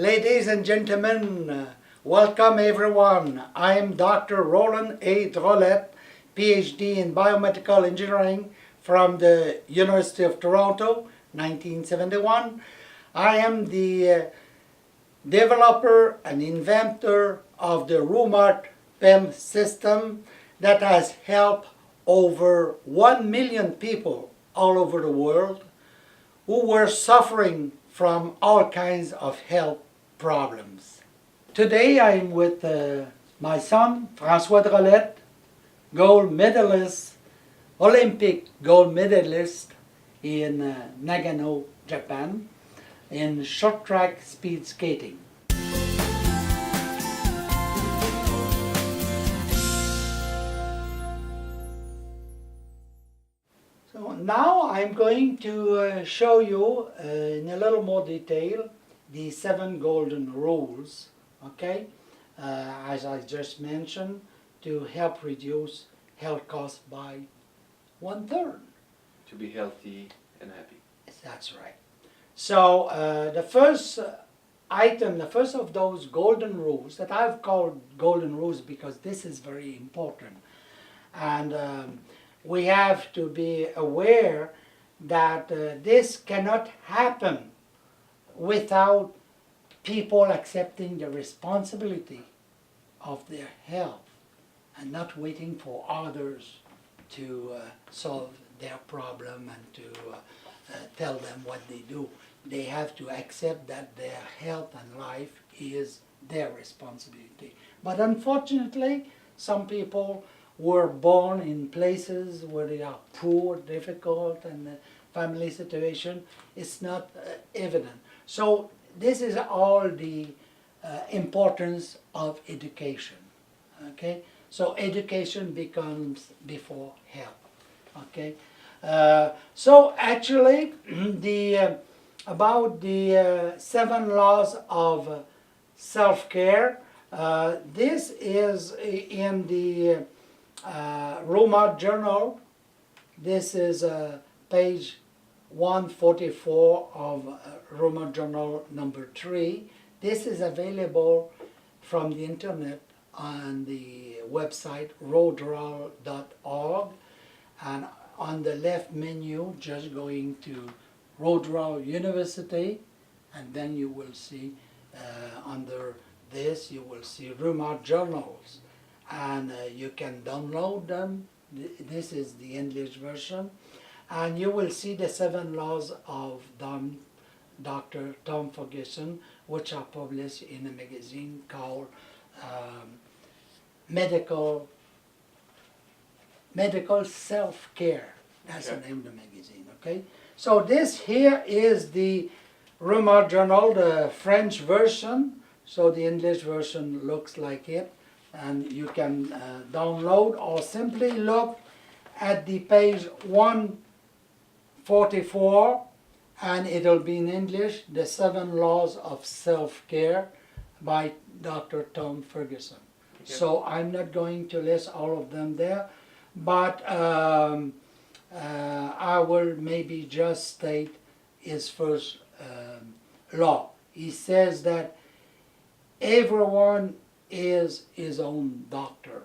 Ladies and gentlemen, welcome everyone. I am Dr. Roland A. Drolet, PhD in Biomedical Engineering from the University of Toronto, 1971. I am the developer and inventor of the RUMART PEM system that has helped over 1 million people all over the world who were suffering from all kinds of health problems. Today I'm with my son, François Drolet, gold medalist, Olympic gold medalist in Nagano, Japan, in short track speed skating. So now I'm going to show you in a little more detail the 7 golden rules, okay, as I just mentioned, to help reduce health costs by 1/3. To be healthy and happy. That's right. So the first item, the first of those golden rules that I've called golden rules because this is very important, and we have to be aware that this cannot happen without people accepting the responsibility of their health and not waiting for others to solve their problem and to tell them what they do. They have to accept that their health and life is their responsibility. But unfortunately, some people were born in places where they are poor, difficult, and the family situation is not evident. So this is all the importance of education. Okay, so education becomes before health. Okay, so actually, about the 7 laws of self-care. This is in the RUMART journal. This is page 144 of RUMART journal number 3. This is available from the internet on the website roadral.org, and on the left menu just going to Roadral University, and then you will see under this you will see RUMART journals, and you can download them. This is the English version, and you will see the 7 laws of Dr. Tom Ferguson, which are published in a magazine called Medical Self-Care. That's the name of the magazine, okay? So this here is the RUMART journal, the French version. So the English version looks like it. And you can download or simply look at the page 144, and it'll be in English, The 7 Laws of Self-Care by Dr. Tom Ferguson. Okay. So I'm not going to list all of them there, but I will maybe just state his first law. He says that everyone is his own doctor.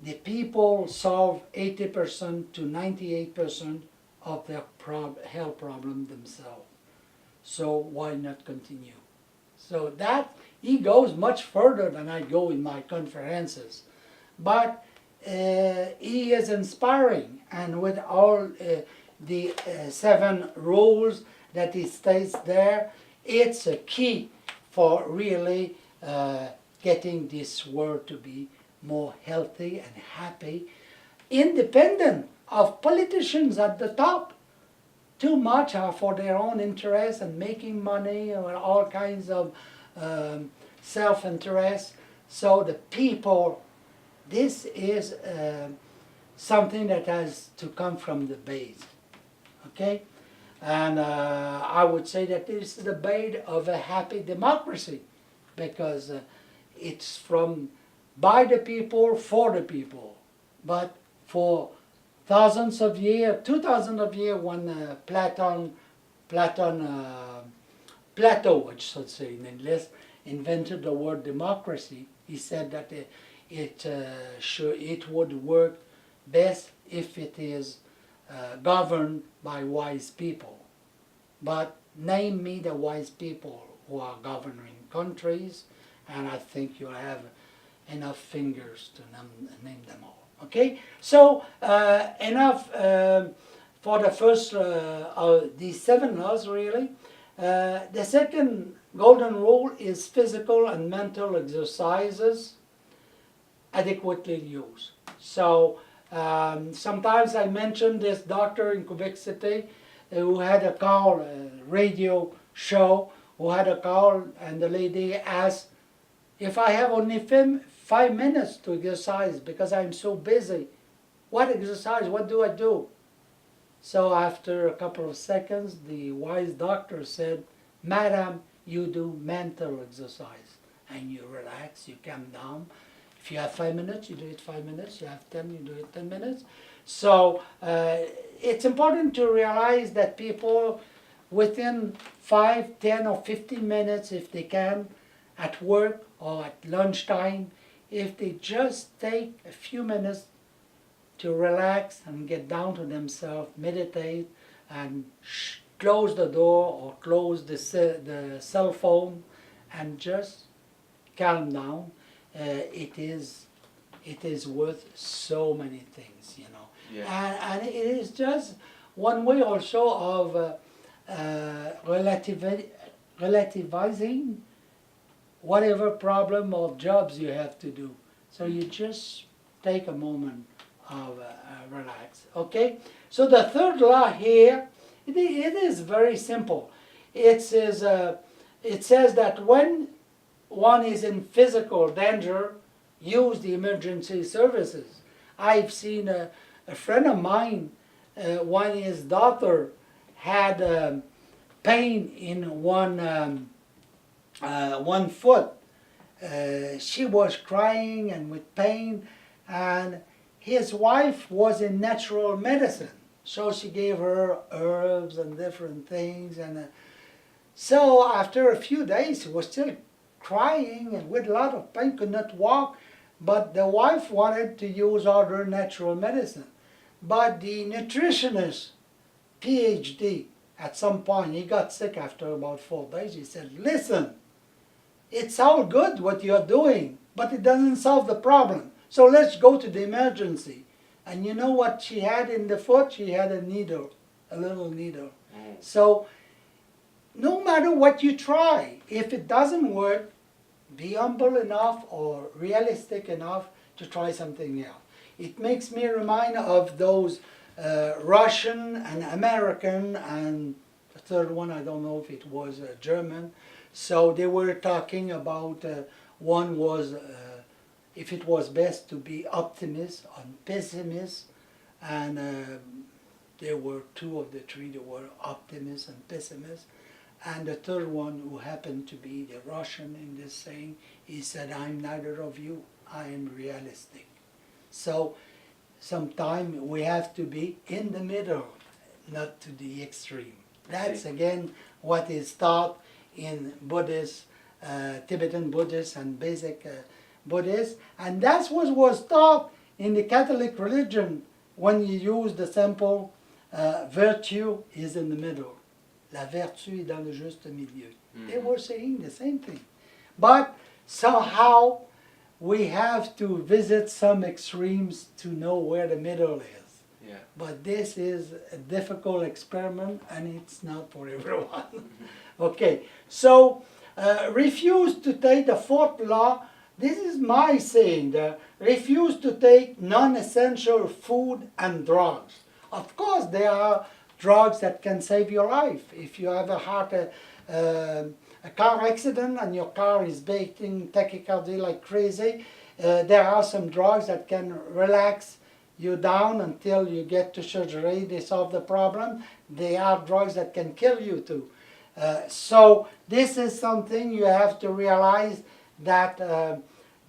The people solve 80% to 98% of their health problem themselves. So why not continue? So that, he goes much further than I go in my conferences. But he is inspiring, and with all the 7 rules that he states there, it's a key for really getting this world to be more healthy and happy, independent of politicians at the top. Too much are for their own interest and making money or all kinds of self-interest. So the people, this is something that has to come from the base, okay? And I would say that this is the base of a happy democracy, because it's from by the people, for the people. But for thousands of years, 2,000 of years, when Platon Plato, I should say, in English, invented the word democracy. He said that it would work best if it is governed by wise people. But name me the wise people who are governing countries, and I think you'll have enough fingers to name them all. Okay, so enough for the first these 7 laws really. The second golden rule is physical and mental exercises adequately used. So sometimes I mentioned this doctor in Quebec City who had a call, a radio show, who had a call, and the lady asked, if I have only 5 minutes to exercise because I'm so busy, what exercise, what do I do? So after a couple of seconds, the wise doctor said, Madam, you do mental exercise, and you relax, you calm down. If you have 5 minutes, you do it 5 minutes. You have 10, you do it 10 minutes. So it's important to realize that people within 5, 10, or 15 minutes, if they can, at work or at lunchtime, if they just take a few minutes to relax and get down to themselves, meditate, and close the door or close the cell phone and just calm down, it is worth so many things, you know. Yeah. And it is just one way also of relativizing whatever problem or jobs you have to do. So you just take a moment of relax. Okay? So the third law here, it is very simple. It says that when one is in physical danger, use the emergency services. I've seen a friend of mine, when his daughter had pain in one foot. She was crying and with pain, and his wife was in natural medicine, so she gave her herbs and different things, and so after a few days she was still crying and with a lot of pain, could not walk, but the wife wanted to use other natural medicine. But the nutritionist, PhD, at some point, he got sick after about 4 days, he said, listen, it's all good what you're doing, but it doesn't solve the problem. So let's go to the emergency. And you know what she had in the foot? She had a needle, a little needle. So no matter what you try, if it doesn't work, be humble enough or realistic enough to try something else. It makes me remind of those Russian and American, and the third one, I don't know if it was German. So they were talking about, one was if it was best to be optimist or pessimist, and there were 2 of the 3 that were optimists and pessimists. And the third one, who happened to be the Russian in this saying, he said, I'm neither of you, I am realistic. So sometimes we have to be in the middle, not to the extreme. That's again what is taught in Buddhist, Tibetan Buddhist and basic Buddhist, and that's what was taught in the Catholic religion when you use the simple virtue is in the middle. La vertu est dans le juste milieu. They were saying the same thing. But somehow we have to visit some extremes to know where the middle is. Yeah. But this is a difficult experiment and it's not for everyone. Okay, so refuse to take the 4th law. This is my saying, refuse to take non-essential food and drugs. Of course, there are drugs that can save your life. If you have a car accident and your car is beating tachycardia like crazy, there are some drugs that can relax you down until you get to surgery. They solve the problem. There are drugs that can kill you too. So this is something you have to realize, that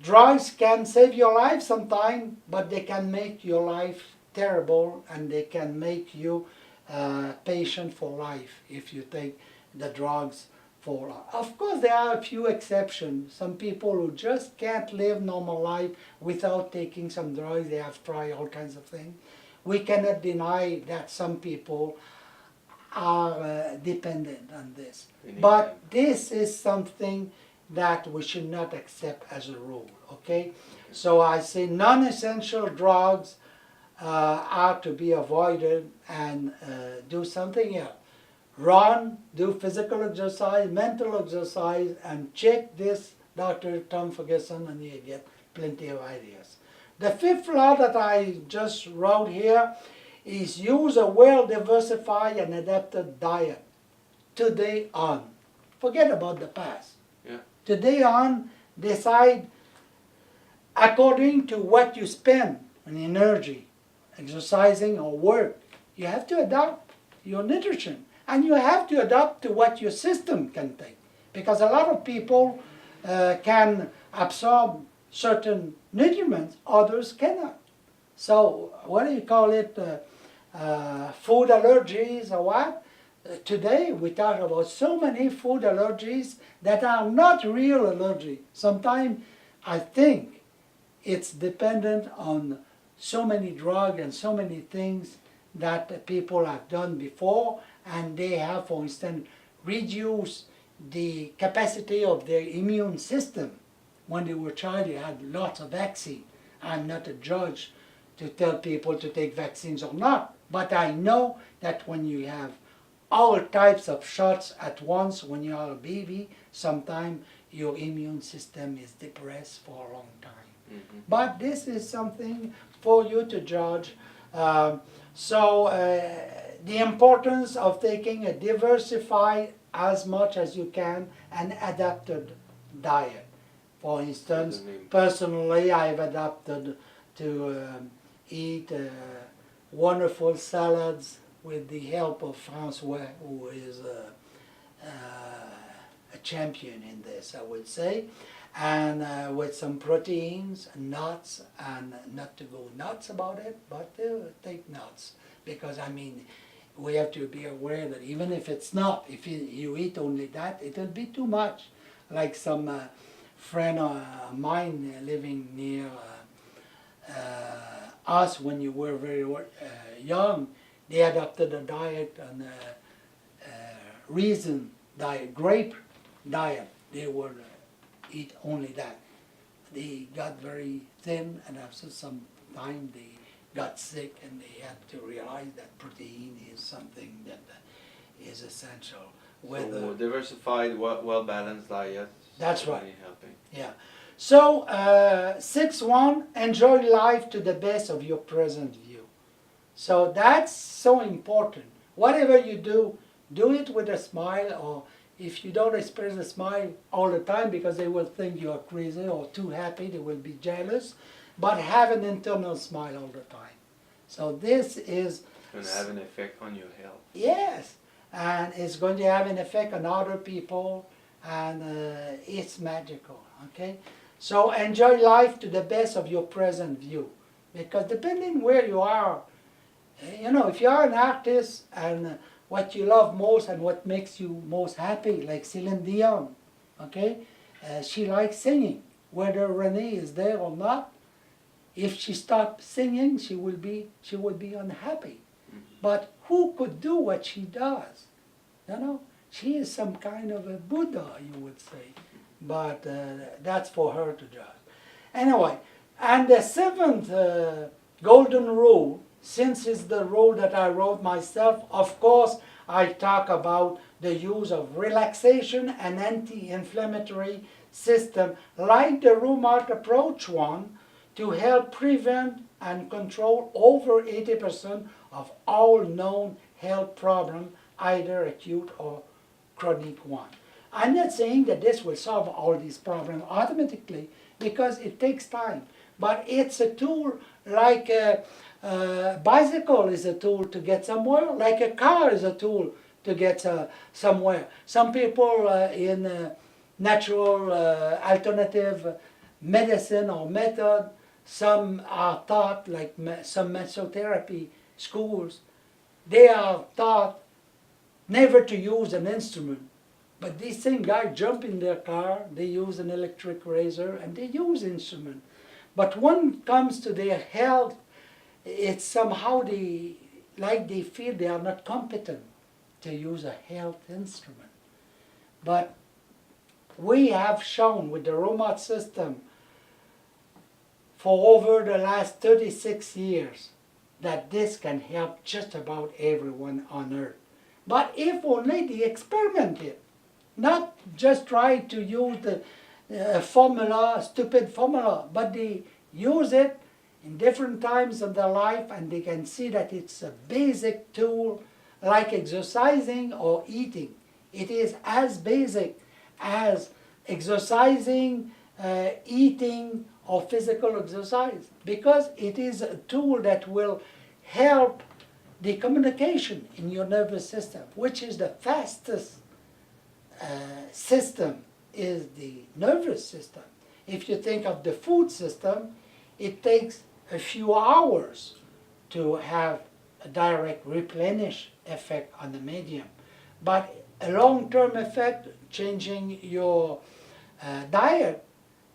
drugs can save your life sometimes, but they can make your life terrible, and they can make you patient for life if you take the drugs for long. Of course, there are a few exceptions. Some people who just can't live normal life without taking some drugs. They have tried all kinds of things. We cannot deny that some people are dependent on this. But this is something that we should not accept as a rule, okay? So I say non-essential drugs are to be avoided, and do something else. Run, do physical exercise, mental exercise, and check this Dr. Tom Ferguson, and you get plenty of ideas. The fifth law that I just wrote here is use a well-diversified and adapted diet. Today on. Forget about the past. Yeah. Today on, decide according to what you spend on energy, exercising or work. You have to adapt your nutrition. And you have to adapt to what your system can take. Because a lot of people can absorb certain nutrients, others cannot. So what do you call it, food allergies or what? Today we talk about so many food allergies that are not real allergy. Sometimes I think it's dependent on so many drugs and so many things that people have done before, and they have, for instance, reduced the capacity of their immune system. When they were a child, they had lots of vaccine. I'm not a judge to tell people to take vaccines or not, but I know that when you have all types of shots at once when you are a baby, sometimes your immune system is depressed for a long time. Mm-hmm. But this is something for you to judge. The importance of taking a diversified as much as you can and adapted diet. For instance, personally, I've adapted to eat wonderful salads with the help of Francois, who is a champion in this, I would say, and with some proteins, nuts, and not to go nuts about it, but to take nuts. Because, I mean, we have to be aware that even if it's not, if you eat only that, it'll be too much. Like some friend of mine living near us when you were very young, they adopted a diet on raisin diet, grape diet. They would eat only that. They got very thin, and after some time they got sick, and they had to realize that protein is something that is essential. So diversified, well-balanced diet. That's right. Really helping. Yeah. So 6.1, enjoy life to the best of your present view. So that's so important. Whatever you do it with a smile, or if you don't express a smile all the time because they will think you are crazy or too happy, they will be jealous. But have an internal smile all the time. So this is going to have an effect on your health. Yes, and it's going to have an effect on other people, and it's magical, okay? So enjoy life to the best of your present view, because depending where you are, you know, if you are an artist and what you love most and what makes you most happy, like Celine Dion, okay? She likes singing, whether Renee is there or not. If she stops singing, she would be unhappy. Mm-hmm. But who could do what she does? You know, she is some kind of a Buddha, you would say. But that's for her to judge. Anyway, and the seventh golden rule, since it's the rule that I wrote myself, of course, I talk about the use of relaxation and anti-inflammatory system, like the rheumatoid approach one, to help prevent and control over 80% of all known health problems, either acute or chronic one. I'm not saying that this will solve all these problems automatically, because it takes time. But it's a tool, like a bicycle is a tool to get somewhere, like a car is a tool to get somewhere. Some people in natural alternative medicine or method, some are taught, like some mesotherapy schools, they are taught never to use an instrument But these same guys jump in their car, they use an electric razor, and they use instrument. But when it comes to their health, it's somehow they feel they are not competent to use a health instrument. But we have shown with the remote system for over the last 36 years that this can help just about everyone on earth. But if only they experiment it, not just try to use the formula, stupid formula, but they use it in different times of their life and they can see that it's a basic tool like exercising or eating. It is as basic as exercising, eating, or physical exercise, because it is a tool that will help the communication in your nervous system, which is the fastest system, is the nervous system. If you think of the food system, it takes a few hours to have a direct replenish effect on the medium. But a long-term effect, changing your diet,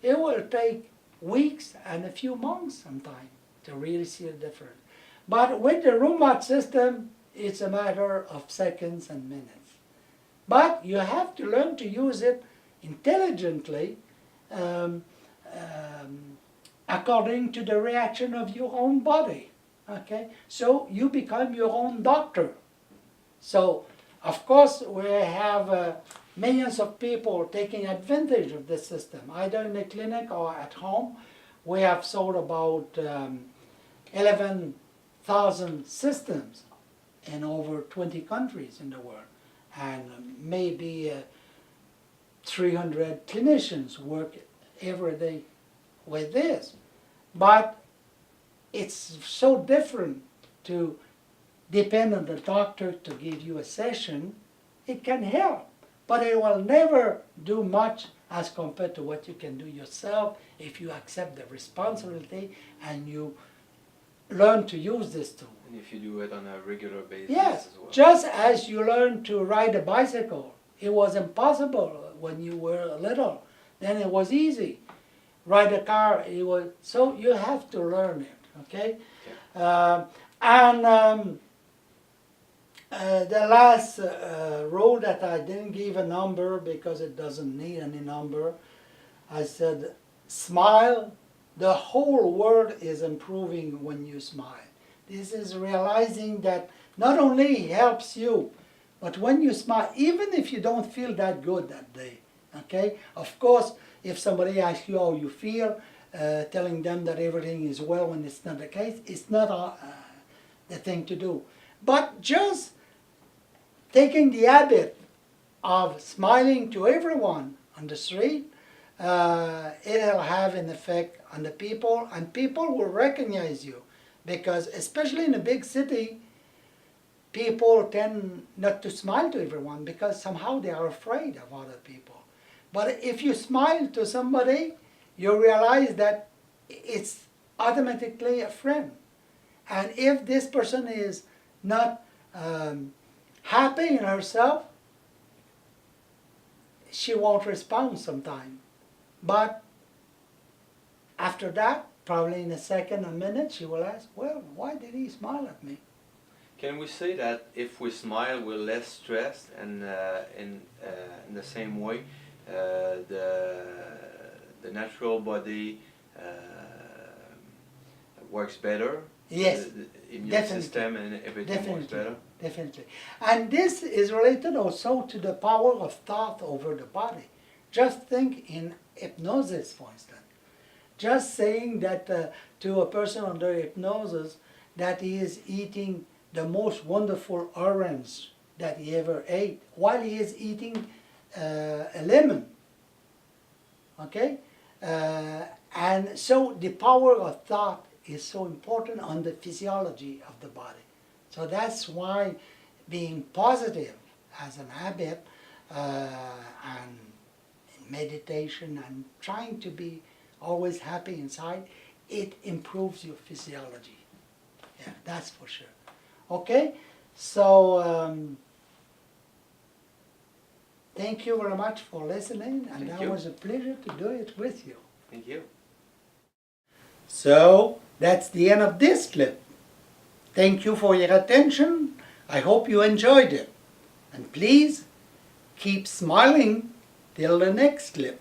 it will take weeks and a few months sometimes to really see a difference. But with the remote system, it's a matter of seconds and minutes. But you have to learn to use it intelligently according to the reaction of your own body. Okay? So you become your own doctor. So, of course, we have millions of people taking advantage of this system, either in the clinic or at home. We have sold about 11,000 systems in over 20 countries in the world. And maybe 300 clinicians work every day with this. But it's so different to depend on the doctor to give you a session. It can help, but it will never do much as compared to what you can do yourself if you accept the responsibility and you learn to use this tool. And if you do it on a regular basis Yes, as well. just as you learn to ride a bicycle. It was impossible when you were little. Then it was easy. Ride a car, it was, so you have to learn it, okay? Yeah. The last rule that I didn't give a number because it doesn't need any number, I said, smile. The whole world is improving when you smile. This is realizing that not only helps you, but when you smile, even if you don't feel that good that day, okay? Of course, if somebody asks you how you feel, telling them that everything is well when it's not the case, it's not the thing to do. But just taking the habit of smiling to everyone on the street, it'll have an effect on the people, and people will recognize you. Because especially in a big city, people tend not to smile to everyone because somehow they are afraid of other people. But if you smile to somebody, you realize that it's automatically a friend. And if this person is not happy in herself, she won't respond sometime. But after that, probably in a second, a minute, she will ask, well, why did he smile at me? Can we say that if we smile, we're less stressed, and in the same way, the natural body works better? Yes, The immune definitely. system and everything works better? Definitely. And this is related also to the power of thought over the body. Just think in hypnosis, for instance. Just saying that to a person under hypnosis that he is eating the most wonderful orange that he ever ate while he is eating a lemon. Okay? And so the power of thought is so important on the physiology of the body. So that's why being positive as an habit and meditation and trying to be always happy inside, it improves your physiology. Yeah, that's for sure. Okay? So thank you very much for listening, and Thank that you. was a pleasure to do it with you. Thank you. So, that's the end of this clip. Thank you for your attention. I hope you enjoyed it. And please, keep smiling till the next clip.